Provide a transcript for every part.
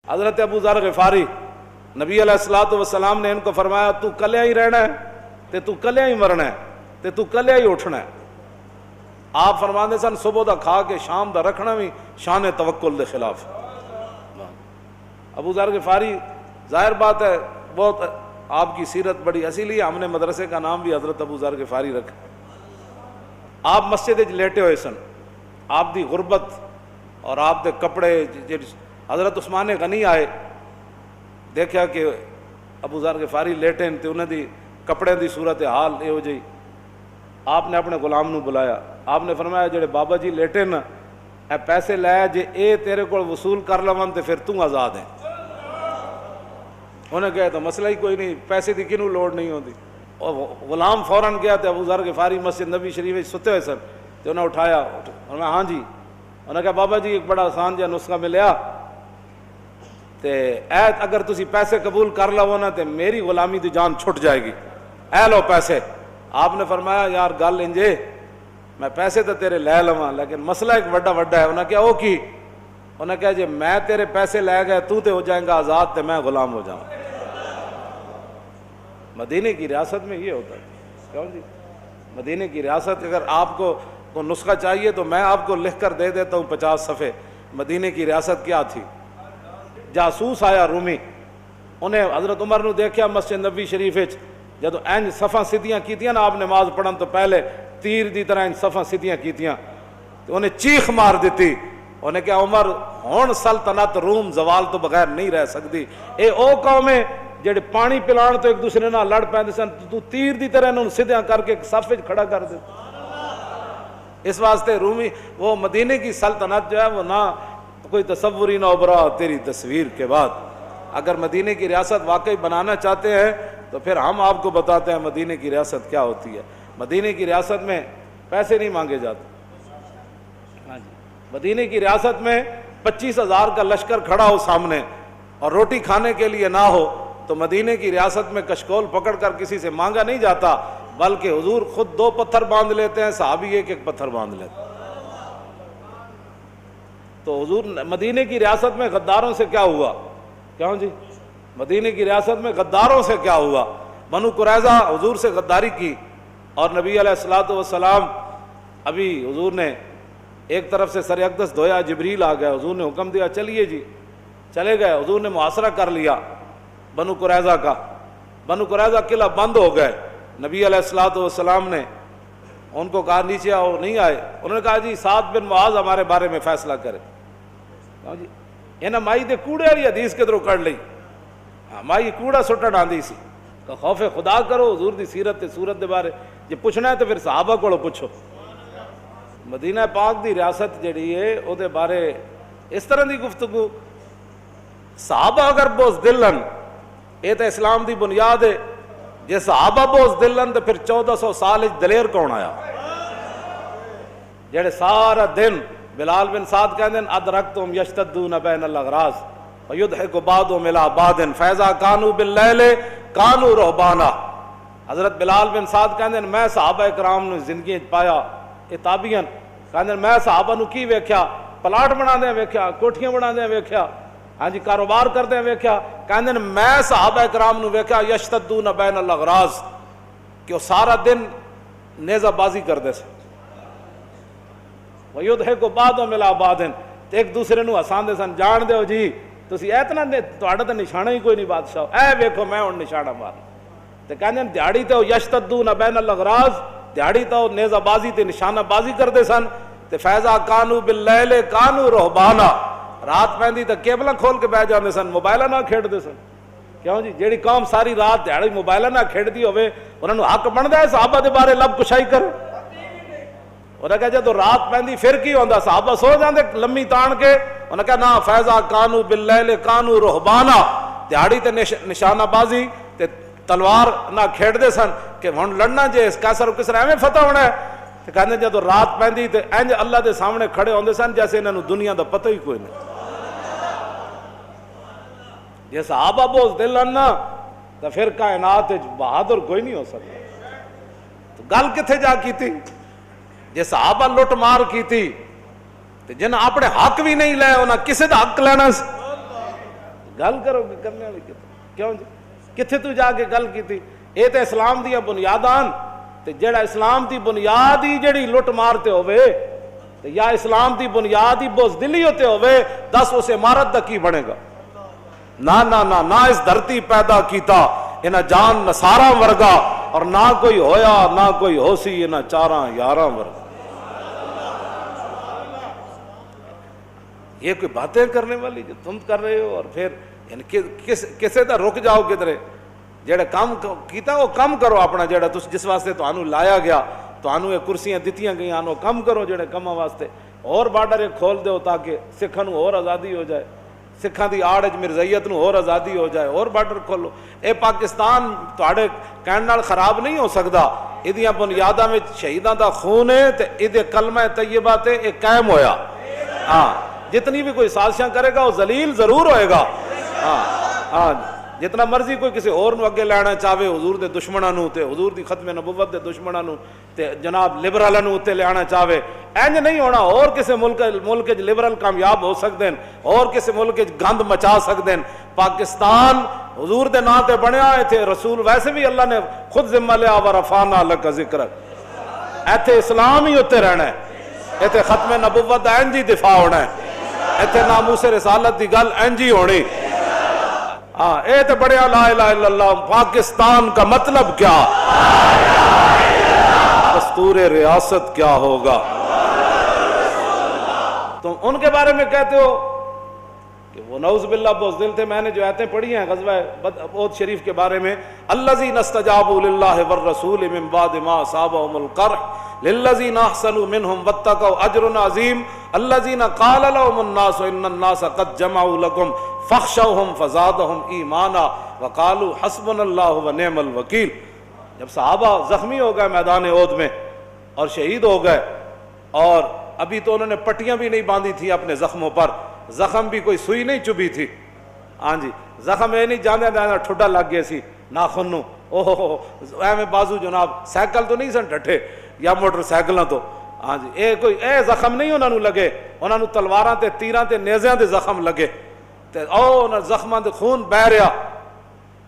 حضرت ابو ذر غفاری نبی علیہ الصلوۃ والسلام نے ان کو فرمایا تو کلیا ہی رہنا ہے تے تو کلیا ہی مرنا ہے تے تو کلیا ہی اٹھنا ہے. آپ فرماندے سن صبح دا کھا کے شام دا رکھنا بھی شان توکل دے خلاف. ابو ذر غفاری ظاہر بات ہے بہت آپ کی سیرت بڑی اصیلی ہے. ہم نے مدرسے کا نام بھی حضرت ابو ذر غفاری رکھا. آپ مسجد وچ لیٹے ہوئے سن, آپ دی غربت اور آپ دے کپڑے. حضرت عثمان غنی آئے, دیکھا کہ ابو ذر غفاری لیٹے تے انہاں دی کپڑے دی صورت حال یہو جی. آپ نے اپنے غلام نو بلایا, آپ نے فرمایا جڑے بابا جی لیٹے نا اے پیسے لے جے اے تیرے کو وصول کر لون تے پھر تو آزاد ہے. انہیں کہا تو مسئلہ ہی کوئی نہیں, پیسے دی کنوں لوڑ نہیں ہوتی. اور غلام فوراً گیا تے ابو ذر غفاری مسجد نبی شریف میں ستے ہوئے سن تے انہیں اٹھایا. فرمایا ہاں جی. انہیں کہا بابا جی ایک بڑا آسان جہا نسخہ ملیا تے اے اگر تسی پیسے قبول کر لو نا تے میری غلامی دی جان چھٹ جائے گی, اے لو پیسے. آپ نے فرمایا یار گل انجے میں پیسے تو تیرے لے لواں لیکن مسئلہ ایک وڈا ہے. انہیں کہا او کی؟ انہیں کہا جی میں تیرے پیسے لے گئے تو تے ہو جائیں گا آزاد تے میں غلام ہو جاؤں. مدینے کی ریاست میں یہ ہوتا ہے. کیوں جی مدینے کی ریاست اگر آپ کو نسخہ چاہیے تو میں آپ کو لکھ کر دے دیتا ہوں 50 صفحے. مدینے کی ریاست کیا تھی؟ جاسوس آیا رومی, انہیں حضرت عمر نو دیکھا مسجد نبی شریف جدو این صفاں سیدھیاں کیتیاں نا آپ نماز پڑھن تو پہلے تیر دی طرح این صفاں سیدھیاں کیتیاں تو انہیں چیخ مار دیتی. انہیں کہا عمر ہون سلطنت روم زوال تو بغیر نہیں رہ سکتی. اے او قوم ہے جڑے پانی پلان تو ایک دوسرے نال لڑ پیندے سن, تو تیر دی طرح انہوں سیدھیاں کر کے ایک صف وچ کھڑا کر دے. اس واسطے رومی وہ مدینے کی سلطنت جو ہے وہ نہ کوئی تصوری نہ ابھرا تیری تصویر کے بعد. اگر مدینے کی ریاست واقعی بنانا چاہتے ہیں تو پھر ہم آپ کو بتاتے ہیں مدینے کی ریاست کیا ہوتی ہے. مدینے کی ریاست میں پیسے نہیں مانگے جاتے. ہاں جی, مدینے کی ریاست میں 25,000 کا لشکر کھڑا ہو سامنے اور روٹی کھانے کے لیے نہ ہو تو مدینے کی ریاست میں کشکول پکڑ کر کسی سے مانگا نہیں جاتا, بلکہ حضور خود 2 پتھر باندھ لیتے ہیں, صحابی ایک پتھر باندھ لیتے ہیں. تو حضور مدینے کی ریاست میں غداروں سے کیا ہوا؟ کیوں جی مدینے کی ریاست میں غداروں سے کیا ہوا؟ بنو قریظہ حضور سے غداری کی اور نبی علیہ الصلوۃ والسلام ابھی حضور نے ایک طرف سے سر اقدس دھویا, جبریل آ گیا, حضور نے حکم دیا چلیے جی, چلے گئے. حضور نے محاصرہ کر لیا بنو قریظہ کا. بنو قریظہ قلعہ بند ہو گئے. نبی علیہ الصلوۃ والسلام نے ان کو کہا نیچے آؤ, نہیں آئے. انہوں نے کہا جی سعد بن معاذ ہمارے بارے میں فیصلہ کرے. جی انہیں مائی دے کوڑے والی حدیث کدھروں کڑ لی, مائی کوڑا سٹن آندی سی. خوف خدا کرو, حضور دی سیرت تے صورت دے بارے جی پوچھنا ہے تو پھر صحابہ کو پوچھو. مدینہ پاک دی ریاست جڑی ہے او دے بارے اس طرح دی گفتگو, صحابہ اگر بوزدل ہن یہ تو اسلام دی بنیاد ہے. جے صحابہ بوزدل ہن تو پھر 1400 سال دلیر کون آیا جڑے سارا دن بلال بن سعد کہندے ہیں ادرکتم یشتدون بین الاغراض ویضحک بعضهم الی بعض فاذا كانوا باللیل كانوا رہبانا. حضرت بلال بن سعد کہندے ہیں میں صحابہ کرام نو زندگی پایا, اے تابعین کہندے ہیں میں صحابہ نو کی ویکھیا, پلاٹ بناندے ویکھیا, کوٹھیاں بناندے ویکھیا, ہاں جی کاروبار کردے ویکھیا. کہندے ہیں میں صحابہ کرام نو ویکھیا یشتدون بین الاغراض کہ وہ سارا دن نیزہ بازی کردے سے, ویضحک بعضهم الی بعض ایک دوسرے نو ہساندے سن. جان دیو جی تسی اتنا تہاڈا تے نشانہ ہی کوئی نہیں بادشاہ, اے ویکھو میں ہن نشانہ مار. تے کہندے ہیں دیہاڑی تے یشتدون بین الاغراض, دیہاڑی تے نیزہ بازی تے نشانہ بازی کردے سن. تے فیضا کانوا باللیل کانوا رہبانا, رات پیندی تے کیبلاں کھول کے بیٹھ جاندے سن, موبائلاں نہ کھیڈدے سن. کیوں جی جیڑی قوم ساری رات دیہاڑی موبائلاں نہ کھیڈدی ہوے انہاں نو حق بندا ہے صحابہ دے بارے لب کشائی کرے؟ انہیں کہا جدو رات پہندی پھر کی ہوندا, صحابہ سو جاندے لمبی تان کے. انہیں کہا نا فیضا کانوا باللیل کانوا رہبانا, دیہاڑی تے نشانہ بازی تے تلوار نہ کھیڈ دے سن کہ ہن لڑنا جے کیسر و کسرا ایویں فتح ہونا ہے. تے کہندے جدو رات پہندی تے انج اللہ دے سامنے کھڑے ہوندے سن جیسے انہاں نو دنیا دا پتہ ہی کوئی نہیں. یہ صحابہ بوزدل ہن نا تے پھر کائنات وچ بہادر کوئی نہیں ہو سکتا. تو گل کتھے جا کیتی جے صحابہ لٹ مار کیتی تے جن اپنے حق بھی نہیں لے انہاں کسے دا حق لینا سی. گل کرو گے کرنے والی کیوں جی کتنے تو جا کے گل کی تھی؟ یہ تو اسلام دیا بنیاداں تے جڑا اسلام دی بنیاد ہی جڑی لٹ مارتے ہوئے تے یا اسلام دی بنیاد ہی بزدلی ہوتے ہوئے دس اس عمارت دا کی بنے گا؟ نہ نہ نہ نہ اس دھرتی پیدا کیتا انہ جان نصارا ورگا اور نہ کوئی ہویا نہ کوئی ہو سی انہ چاراں یاراں ورگا۔ یہ کوئی باتیں کرنے والی جو تم کر رہے ہو، اور پھر یعنی کسے دا رک جاؤ کدھرے؟ جڑا کام کیتا وہ کم کرو اپنا، جڑا جس واسطے تانوں لایا گیا، تانوں یہ کرسیاں دتیاں گئیاں انو کم کرو جڑے کماں واسطے، اور بارڈر کھول دیو تاکہ سکھاں نوں اور آزادی ہو جائے، سکھاں دی آڑ وچ مرزائیت نوں اور آزادی ہو جائے، اور بارڈر کھولو۔ اے پاکستان تواڈے کہن نال خراب نہیں ہو سکدا، ایدیاں بنیاداں وچ شہیداں دا خون ہے تے ایدے کلمہ طیبہ تے اے قائم ہویا۔ ہاں جتنی بھی کوئی سازشاں کرے گا وہ ذلیل ضرور ہوئے گا۔ ہاں جتنا مرضی کوئی کسی اور نو اگے لینا چاہے، حضور دے دشمناں نو تے حضور دی ختم نبوت دے دشمناں نو تے جناب لبرلاں نو تے لینا چاہے، انج نہیں ہونا۔ اور کسی ملک وچ لبرل کامیاب ہو سکدے ہیں، اور کسی ملک وچ گند مچا سکدے ہیں۔ پاکستان حضور دے نام تے بنیا ہے تے رسول ویسے بھی اللہ نے خود ذمہ لیا ورفعنا لک ذکرک، ایتھے اسلام ہی ہوتے رہنا ہے، ایتھے ختم نبوت دا انج ہی دفاع ہونا ہے، ایتھے ناموس رسالت دی گل انج ہی ہونی۔ اے تے بڑے لا الہ الا اللہ۔ پاکستان کا مطلب کیا؟ دستور ریاست کیا ہوگا؟ تم ان کے بارے میں کہتے ہو کہ وہ نعوذ باللہ بزدل تھے۔ میں نے جو آیتیں پڑھی ہیں غزوہ احد شریف کے بارے میں، الذین استجابوا للہ والرسول من بعد ما اصابهم القرح للذین احسنوا منهم واتقوا اجر عظیم الذین قال لهم الناس ان الناس قد جمعوا لكم فاخشوهم فزادهم ایمانا وقالوا حسبنا اللہ ونعم الوکیل۔ جب صحابہ زخمی ہو گئے میدان احد میں اور شہید ہو گئے، اور ابھی تو انہوں نے پٹیاں بھی نہیں باندھی تھی اپنے زخموں پر، زخم بھی کوئی سوئی نہیں چبھی تھی، ہاں جی زخم یہ نہیں جانے جانا ٹھڈا لگ گیا سی ناخن نو، اوہ ایویں بازو جناب سائیکل تو نہیں سن ڈٹھے یا موٹر سائیکلاں تو، ہاں جی اے کوئی اے زخم نہیں انہوں لگے، انہوں نے تلواراں تے تیراں تے نیزیاں دے زخم لگے تے او زخماں دے خون بہ رہا۔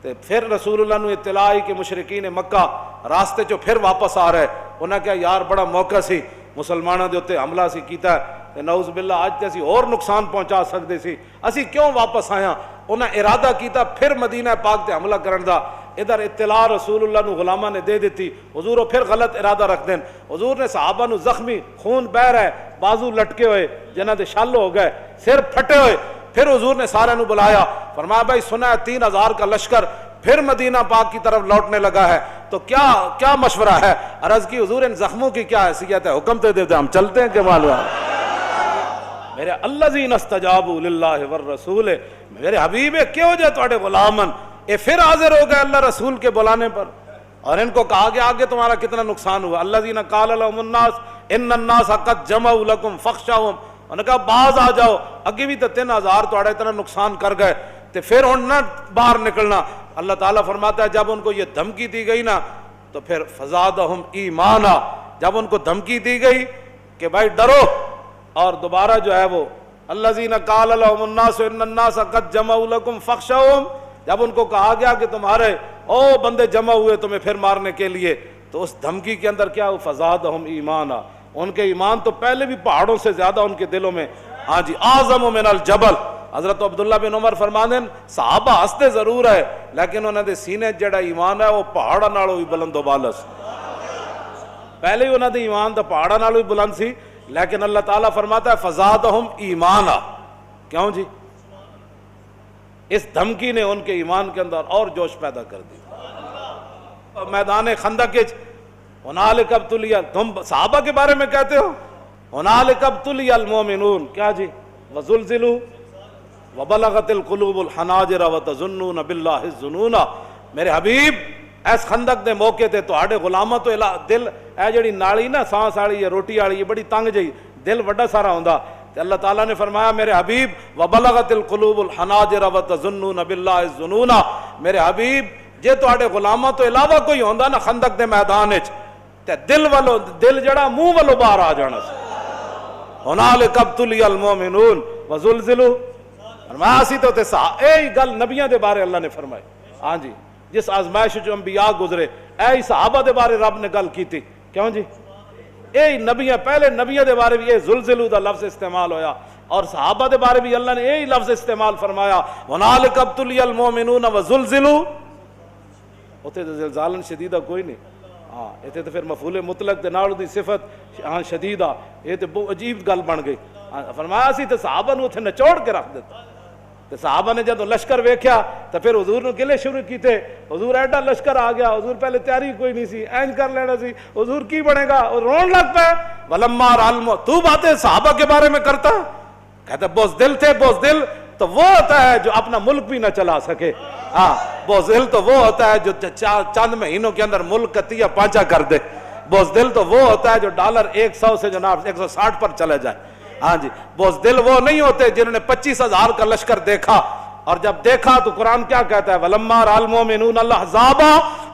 تے پھر رسول اللہ نو اطلاع آئی کہ مشرکین مکہ راستے چو پھر واپس آ رہے، انہاں کہا یار بڑا موقع سی مسلمانوں دے اوتے حملہ سی کیتا ہے، نعوذ باللہ اج تے اسی اور نقصان پہنچا سکدے سی، اسی کیوں واپس آیا؟ انہاں ارادہ کیتا پھر مدینہ پاک تے حملہ کرن دا۔ ادھر اطلاع رسول اللہ نو غلامہ نے دے دیتی، حضور وہ پھر غلط ارادہ رکھ دین، حضور نے صحابہ نو زخمی خون بہ رہا ہے، بازو لٹکے ہوئے جنہاں دے شل ہو گئے، سر پھٹے ہوئے، پھر حضور نے سارے نو بلایا، فرمایا بھائی سنا ہے 3000 کا لشکر پھر مدینہ پاک کی طرف لوٹنے لگا ہے، تو کیا مشورہ ہے؟ عرض کی حضور ان زخموں کی کیا حیثیت ہے؟ حکم دے دیتے ہم چلتے ہیں کہ معلوم میرے الذین استجابوا للہ والرسول، میرے حبیب کیوں جائے تواڈے غلامن اے پھر حاضر ہو گئے اللہ رسول کے بلانے پر، اور ان کو کہا گیا آگے تمہارا کتنا نقصان ہوا۔ الذین قال لهم الناس ان الناس قد جمعوا لكم فاخشوهم، انہوں نے کہا باز آ جاؤ، اگے بھی تو 3000 تواڈا اتنا نقصان کر گئے تے پھر ہن نہ باہر نکلنا۔ اللہ تعالیٰ فرماتا ہے جب ان کو یہ دھمکی دی گئی نا تو پھر فزادہم ایمانا، جب ان کو دھمکی دی گئی کہ بھائی ڈرو، اور دوبارہ جو ہے وہ الذین قال لهم الناس ان الناس قد جمعوا لكم فاخشوهم، جب ان کو کہا گیا کہ تمہارے او بندے جمع ہوئے تمہیں پھر مارنے کے لیے، تو اس دھمکی کے اندر کیا فزادہم ایمانا، ان کے ایمان تو پہلے بھی پہاڑوں سے زیادہ ان کے دلوں میں، ہاں جی اعظم من الجبل۔ حضرت عبداللہ بن عمر فرماندے صحابہ ہستے ضرور ہے لیکن انہوں نے سینے جڑا ایمان ہے وہ پہاڑاں نالوں بھی بلند و بالا سی، پہلے ہی انہوں نے ایمان تو پہاڑاں نالوں بھی بلند سی، لیکن اللہ تعالیٰ فرماتا ہے فزادہم ایمانا، کیوں جی؟ اس دھمکی نے ان کے ایمان کے اندر اور جوش پیدا کر دی۔ میدان خندق ہنالک ابتلی، تم صحابہ کے بارے میں کہتے ہو ہنالک ابتلی المومنون، کیا جی؟ وزلزلوا وبلغت القلوب الحناجر وتظنون باللہ الظنون۔ میرے حبیب اس خندق دے موقع تے تواڈے غلاماں تو دل اے جڑی نالی نا سانس والی یا روٹی والی یہ بڑی تنگ جئی، دل وڈا سارا ہوندا، تے اللہ تعالیٰ نے فرمایا میرے حبیب وبلغت القلوب الحناجر وتظنون باللہ الظنون، میرے حبیب جے تواڈے غلاماں تو علاوہ کوئی ہوندا نا خندق دے میدان وچ تے دل جڑا منہ والوں باہر آ جانا سی۔ ہنالک ابتلی المومنون وزلزلوا، فرمایا اسی تو تے اے گل نبیاں دے بارے اللہ نے فرمائی. ہاں جی جس آزمائش جو انبیاء گزرے اے صحابہ دے بارے رب نے گل کیتی. کیوں جی اے نبیاں پہلے نبیاں دے بارے بھی یہ زلزلو دا لفظ استعمال ہویا اور صحابہ دے بارے بھی اللہ نے یہی لفظ استعمال فرمایا هُنَالِكَ ابْتُلِيَ الْمُؤْمِنُونَ وَزُلْزِلُوا. اتنے تو زلزالن شدیدہ کوئی نہیں. ہاں اتنے تو پھر مفعول مطلق دے نال دی صفت ہاں شدیدہ یہ تو بہت عجیب گل بن گئی. فرمایا سی تو صحابہ نو اتنے نچوڑ کے رکھ دیتا. تو صحابہ نے جدو لشکر ویکھیا تو پھر حضور نے گلے شروع کیتے. حضور ایڈا لشکر آ گیا, حضور پہلے تیاری کوئی نہیں سی, اینج کر لینا سی, حضور کی بنے گا, اور رون لگ پہ. وَلَمَّا رَأَى الْمُؤْمِنُونَ تو باتیں صحابہ کے بارے میں کرتا. کہتے بزدل تھے. بزدل تو وہ ہوتا ہے جو اپنا ملک بھی نہ چلا سکے. ہاں بزدل تو وہ ہوتا ہے جو چند مہینوں کے اندر ملک کا تیا پانچا کر دے. بزدل تو وہ ہوتا ہے جو ڈالر 100 سے جناب 160 پر چلے جائے. ہاں جی بزدل وہ نہیں ہوتے جنہوں نے 25,000 کا لشکر دیکھا اور جب دیکھا تو قرآن کیا کہتا ہے وَلَمَّا رَأَى الْمُؤْمِنُونَ الْأَحْزَابَ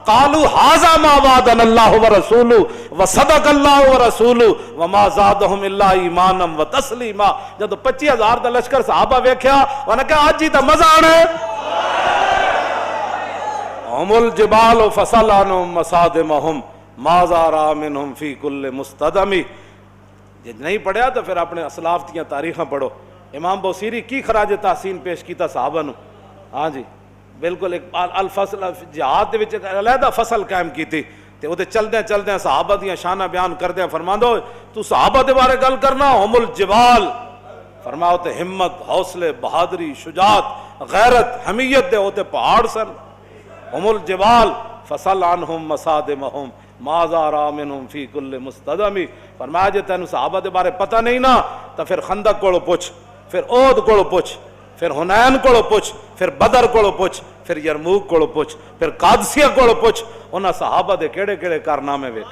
قَالُوا هَذَا مَا وَعَدَنَا اللَّهُ وَرَسُولُهُ وَصَدَقَ اللَّهُ وَرَسُولُهُ وَمَا زَادَهُمْ إِلَّا إِيمَانًا وَتَسْلِيمًا. جب 25,000 کا لشکر صحابہ ویکھیا انہوں نے کہا آج ہی تو مزہ آنا ہے. هُمُ الْجِبَالُ فَصَلَّنُهُمْ مَصَادِمَهُمْ مَا زَارَ مِنْهُمْ فِي كُلِّ مُسْتَدَمِ. جب نہیں پڑھیا تو پھر اپنے اسلاف دیاں تاریخاں پڑھو. امام بوسیری کی خراج تحسین پیش کیتا صحابہ نو. ہاں جی بالکل ایک الفصل جہاد دے وچ علیحدہ فصل قائم کیتی تے او تے چلدے چلدے صحابہ دیاں شانہ بیان کردے فرماندا تو صحابہ دے بارے گل کرنا ہم الجبال فرماؤ تے ہمت حوصلے بہادری شجاعت غیرت حمیت دے ہوتے پہاڑ سن. ہم الجبال فصل عنہم مصادمہم ما زارا منہم فی کل مستدمی. فرمایا جے تینوں صحابہ دے بارے پتہ نہیں نا تو پھر خندق کولو پوچھ, پھر احد کولو پوچھ, پھر حنین کولو پوچھ, پھر بدر کولو پوچھ, پھر یرموک کولو پوچھ, پھر قادسیہ کولو پوچھ. انہاں صحابہ دے کیڑے کیڑے کارنامے ویکھ.